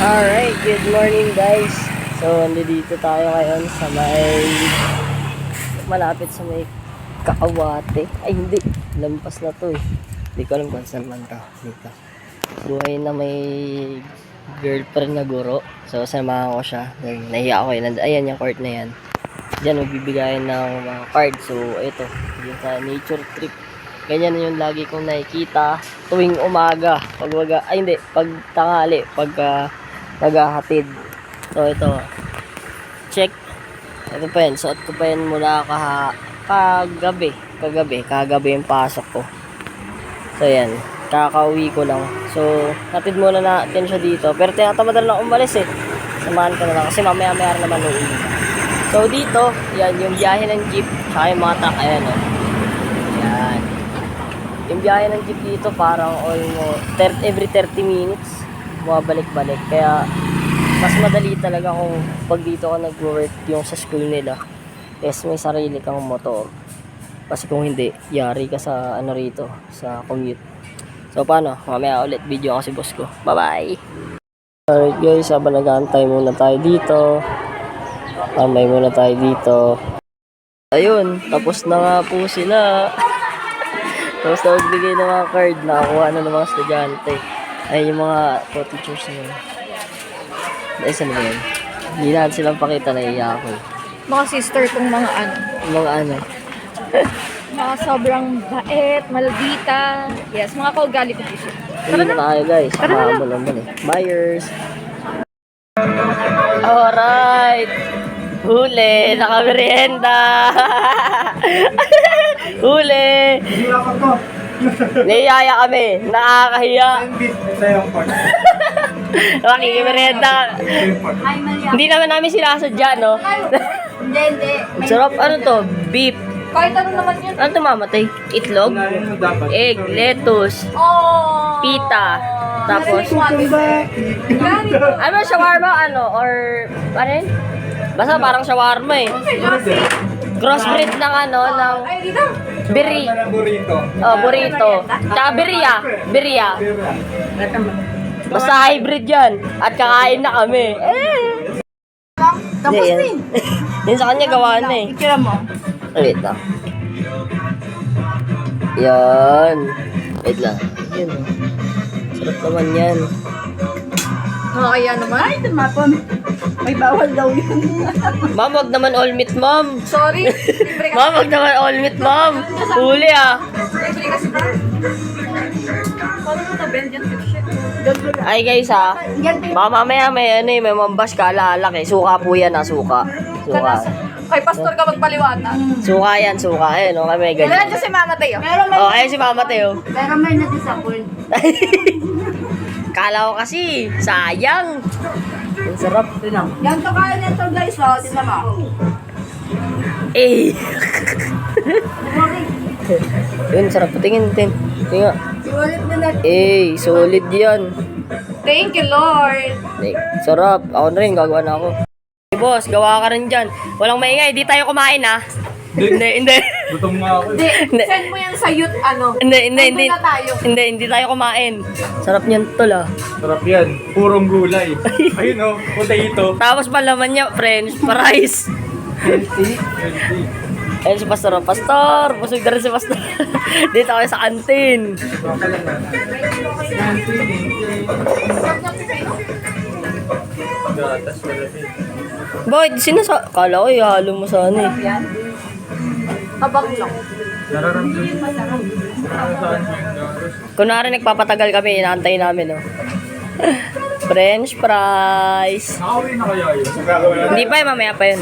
Alright, good morning guys. So, nandito tayo ngayon sa malapit sa may Kakawate. Ay, hindi. Lampas na to eh. Hindi ko alam kung saan man to. Dito. Buhay na may girlfriend na guro. So, samahan ko siya. Nahiya ako eh. Ayan yung court na yan. Diyan, magbibigayan ng mga card. So, ito. Yung sa nature trip. Ganyan yung lagi kong nakikita tuwing umaga. Pag tanghali, paghahatid. So, ito. Check. Ito pa yan. Suot ko pa yan mula kagabi yung pasok ko. So, yan. Kakauwi ko lang. So, hatid muna natin siya dito. Pero tinatamad na lang umalis eh. Samahan ka na lang. Kasi mamaya naman uuwi. So, dito, yan. Yung biyahe ng jeep. Saka yung mga truck. Ayan, oh. Yan. Yung biyahe ng jeep dito parang almost every 30 minutes bumabalik-balik. Kaya mas madali talaga kung pag dito ka nag-work yung sa school nila. Yes, may sarili kang motor. Kasi kung hindi, yari ka sa rito, sa commute. So paano? Mamaya ulit video ako si boss ko. Bye-bye! Alright guys, habang nag-aantay muna tayo dito. Tambay muna tayo dito. Ayun, tapos na nga po sila. Tapos na magbigay ng mga card, nakakuha na ng mga estudyante. Ay, yung mga co-teachers na yun. Ay, saan ba yun? Hindi natin silang pakita, naiiyak ako. Mga sister kong mga ano. Mga ano? Mga sobrang bait, maldita. Yes, mga kaugali ko po siya. Hindi na tayo guys. Mahabol naman eh. Buyers! Alright! Huli! Nakamerienda! Huli! Niyaya kami. Nakakahiya. Makikimerienda. Hindi naman namin sinasadya, no? Hindi. Sarap. Ano to? Beef. Kahit ano naman yun. Ano to mamatay? Itlog? Egg, lettuce, Oh! pita. Tapos, ano, shawarma, or, ano yun? Basta parang shawarma eh. Crossbreed ng ng Ay, dito. biri. Oh, burrito. Tsaka birria. Basta hybrid yan. At kakain na kami. Tapos Yan. din. Yan sa kanya gawa na eh. Ikira mo. Wait lang. Yan. Wait lang. Yan. Sarap naman yan. Kaya naman. Ay, tumapon. May bawal daw yun. Ma'am, wag naman all meat, ma'am. Sorry. Libre ka. Ma'am, wag naman all meat, ma'am. Huli ah. Libre ka si Bro. Paano mo na-bend yan? Shit. Ay guys ha. Baka mamaya may may mambas ka alak eh. Suka po yan ah, suka. Suka. Kay pastor ka magpaliwanag. Suka yan, suka. Ayun, kami may Meron ganyan. dyan si Mama Teo. Oh, ayun si Mama Teo. Pero may na-disappoint. Kala ko kasi, sayang. Ang sarap. Yan to kaya nito guys, oh. Tignan mo. Eh. Yun, sarap. Tingin. Tingnan. Iwalit na natin. Eh, solid yan. Thank you, Lord. Eh, sarap. Ako na rin, gagawa na ako. Hey, boss, gawa ka rin dyan. Walang maingay, di tayo kumain ha. Hindi. Gutom nga ako. Hindi, send mo yan sa youth, ano. Hindi. Nandun na tayo. Hindi tayo kumain. Sarap niyan tol ah. Sarap yan. Purong gulay. Ayun o, potato. Tapos palaman niya, french fries. Healthy. Ayun si Pastor. Pastor, busog na rin si Pastor. Dito kami sa kantin. Baka lang na. Gatas na rin. Boy, kala ko ihalo mo sa ano eh. Habang lang. Nararamdaman. Kunwari nagpapatagal kami, inaantay namin oh. French fries. Nakauwi na kaya yun? Hindi pa mamaya pa yun.